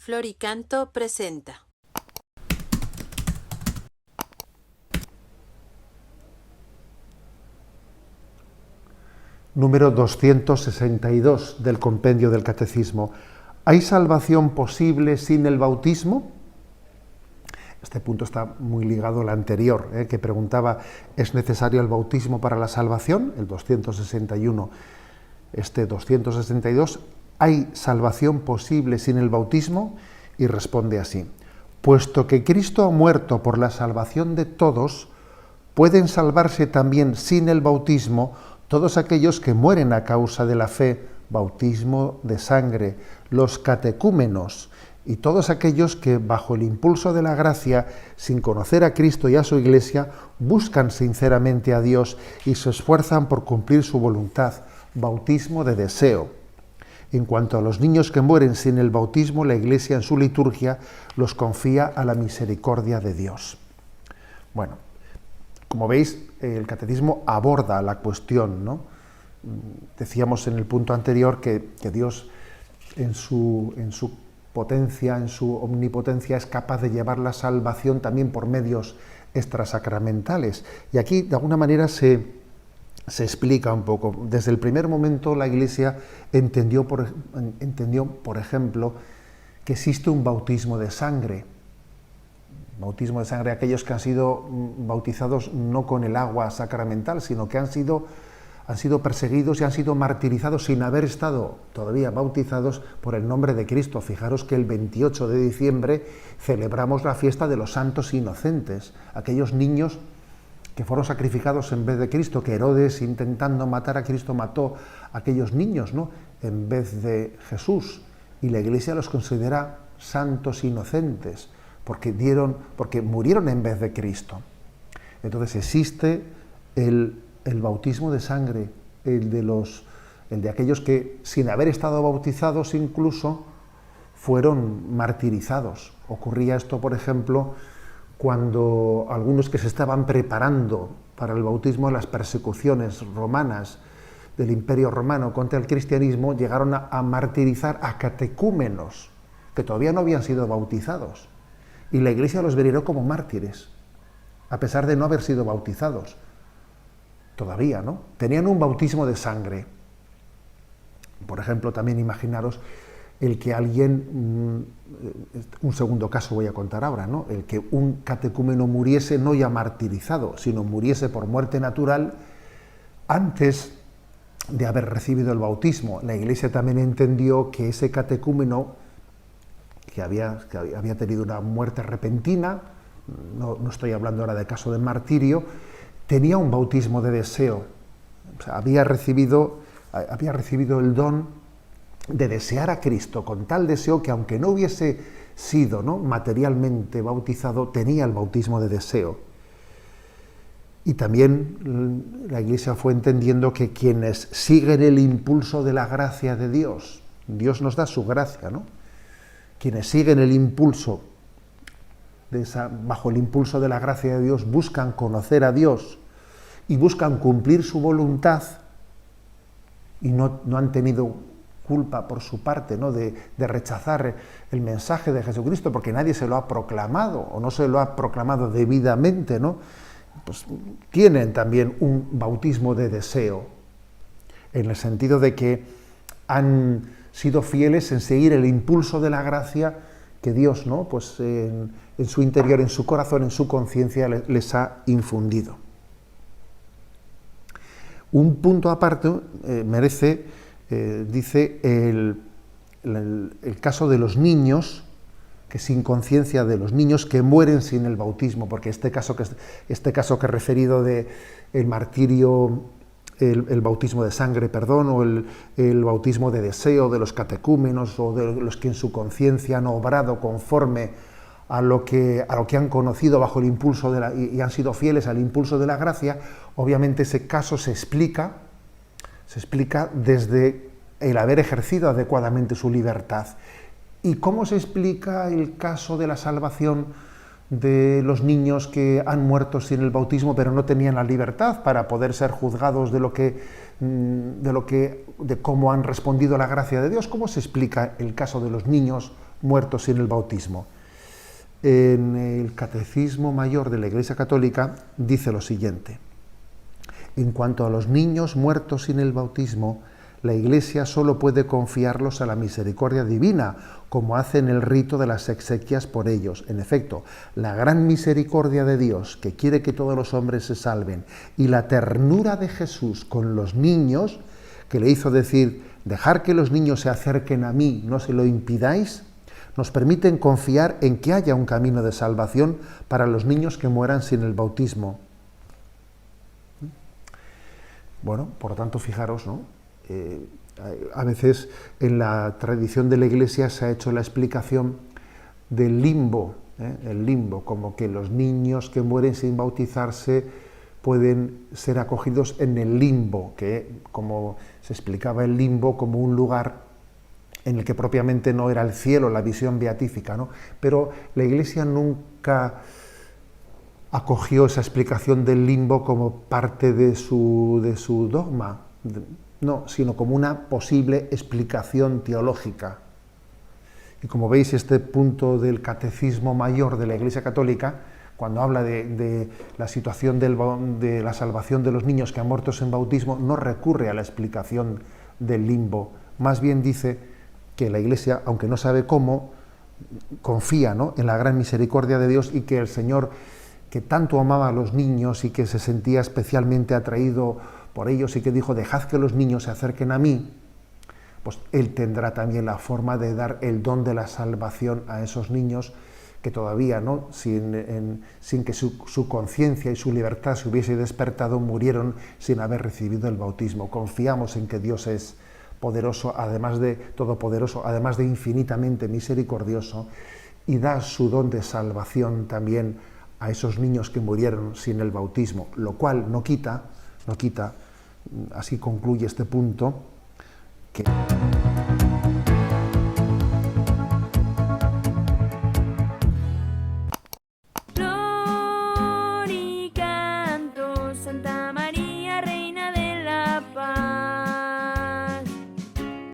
Flor y Canto presenta. Número 262 del Compendio del Catecismo. ¿Hay salvación posible sin el bautismo? Este punto está muy ligado al anterior, que preguntaba, ¿es necesario el bautismo para la salvación? El 261. Este 262, ¿hay salvación posible sin el bautismo? Y responde así: puesto que Cristo ha muerto por la salvación de todos, pueden salvarse también sin el bautismo todos aquellos que mueren a causa de la fe, bautismo de sangre, los catecúmenos y todos aquellos que, bajo el impulso de la gracia, sin conocer a Cristo y a su Iglesia, buscan sinceramente a Dios y se esfuerzan por cumplir su voluntad, bautismo de deseo. En cuanto a los niños que mueren sin el bautismo, la Iglesia en su liturgia los confía a la misericordia de Dios. Bueno, como veis, el Catecismo aborda la cuestión, ¿no? Decíamos en el punto anterior que Dios en su potencia, en su omnipotencia, es capaz de llevar la salvación también por medios extrasacramentales. Y aquí, de alguna manera, se explica un poco. Desde el primer momento la Iglesia entendió, por ejemplo, que existe un bautismo de sangre. Bautismo de sangre, aquellos que han sido bautizados no con el agua sacramental, sino que han sido perseguidos y han sido martirizados sin haber estado todavía bautizados por el nombre de Cristo. Fijaros que el 28 de diciembre celebramos la fiesta de los santos inocentes, aquellos niños que fueron sacrificados en vez de Cristo, que Herodes, intentando matar a Cristo, mató a aquellos niños, ¿no?, en vez de Jesús. Y la Iglesia los considera santos inocentes, porque murieron en vez de Cristo. Entonces existe el bautismo de sangre, el de aquellos que, sin haber estado bautizados incluso, fueron martirizados. Ocurría esto, por ejemplo, cuando algunos que se estaban preparando para el bautismo en las persecuciones romanas del Imperio Romano contra el cristianismo, llegaron a martirizar a catecúmenos que todavía no habían sido bautizados. Y la Iglesia los veneró como mártires, a pesar de no haber sido bautizados. Todavía, ¿no? Tenían un bautismo de sangre. Por ejemplo, también imaginaros el que alguien, un segundo caso voy a contar ahora, ¿no?, el que un catecúmeno muriese no ya martirizado, sino muriese por muerte natural antes de haber recibido el bautismo. La Iglesia también entendió que ese catecúmeno que había tenido una muerte repentina, no estoy hablando ahora de caso de martirio, tenía un bautismo de deseo. O sea, había recibido el don de desear a Cristo con tal deseo que, aunque no hubiese sido, ¿no?, materialmente bautizado, tenía el bautismo de deseo. Y también la Iglesia fue entendiendo que quienes siguen el impulso de la gracia de Dios, Dios nos da su gracia, ¿no?, quienes siguen el impulso bajo el impulso de la gracia de Dios, buscan conocer a Dios y buscan cumplir su voluntad, y no han tenido culpa por su parte, ¿no?, de rechazar el mensaje de Jesucristo, porque nadie se lo ha proclamado o no se lo ha proclamado debidamente, ¿no?, pues tienen también un bautismo de deseo, en el sentido de que han sido fieles en seguir el impulso de la gracia que Dios, ¿no?, pues en su interior, en su corazón, en su conciencia les ha infundido. Un punto aparte merece, dice, el caso de los niños, que sin conciencia de los niños que mueren sin el bautismo, porque este caso que he referido de el martirio, el bautismo de sangre, o el bautismo de deseo de los catecúmenos o de los que en su conciencia han obrado conforme a lo que han conocido bajo el impulso y han sido fieles al impulso de la gracia, obviamente ese caso se explica desde el haber ejercido adecuadamente su libertad. ¿Y cómo se explica el caso de la salvación de los niños que han muerto sin el bautismo pero no tenían la libertad para poder ser juzgados de cómo han respondido a la gracia de Dios? ¿Cómo se explica el caso de los niños muertos sin el bautismo. En el Catecismo Mayor de la Iglesia Católica dice lo siguiente: en cuanto a los niños muertos sin el bautismo, la Iglesia solo puede confiarlos a la misericordia divina, como hace en el rito de las exequias por ellos. En efecto, la gran misericordia de Dios, que quiere que todos los hombres se salven, y la ternura de Jesús con los niños, que le hizo decir: dejar que los niños se acerquen a mí, no se lo impidáis, nos permiten confiar en que haya un camino de salvación para los niños que mueran sin el bautismo. Bueno, por lo tanto, fijaros, ¿no? A veces en la tradición de la Iglesia se ha hecho la explicación del limbo, el limbo, como que los niños que mueren sin bautizarse pueden ser acogidos en el limbo, que como se explicaba el limbo como un lugar en el que propiamente no era el cielo, la visión beatífica, ¿no? Pero la Iglesia nunca acogió esa explicación del limbo como parte de su dogma, no, sino como una posible explicación teológica. Y como veis, este punto del Catecismo Mayor de la Iglesia Católica, cuando habla de la situación de la salvación de los niños que han muerto sin bautismo, no recurre a la explicación del limbo. Más bien dice que la Iglesia, aunque no sabe cómo, confía, ¿no?, en la gran misericordia de Dios, y que el Señor, que tanto amaba a los niños y que se sentía especialmente atraído por ellos y que dijo: dejad que los niños se acerquen a mí, pues Él tendrá también la forma de dar el don de la salvación a esos niños que todavía, ¿no?, sin que su conciencia y su libertad se hubiese despertado, murieron sin haber recibido el bautismo. Confiamos en que Dios es poderoso, además de todopoderoso, además de infinitamente misericordioso, y da su don de salvación también a esos niños que murieron sin el bautismo, lo cual no quita, así concluye este punto, que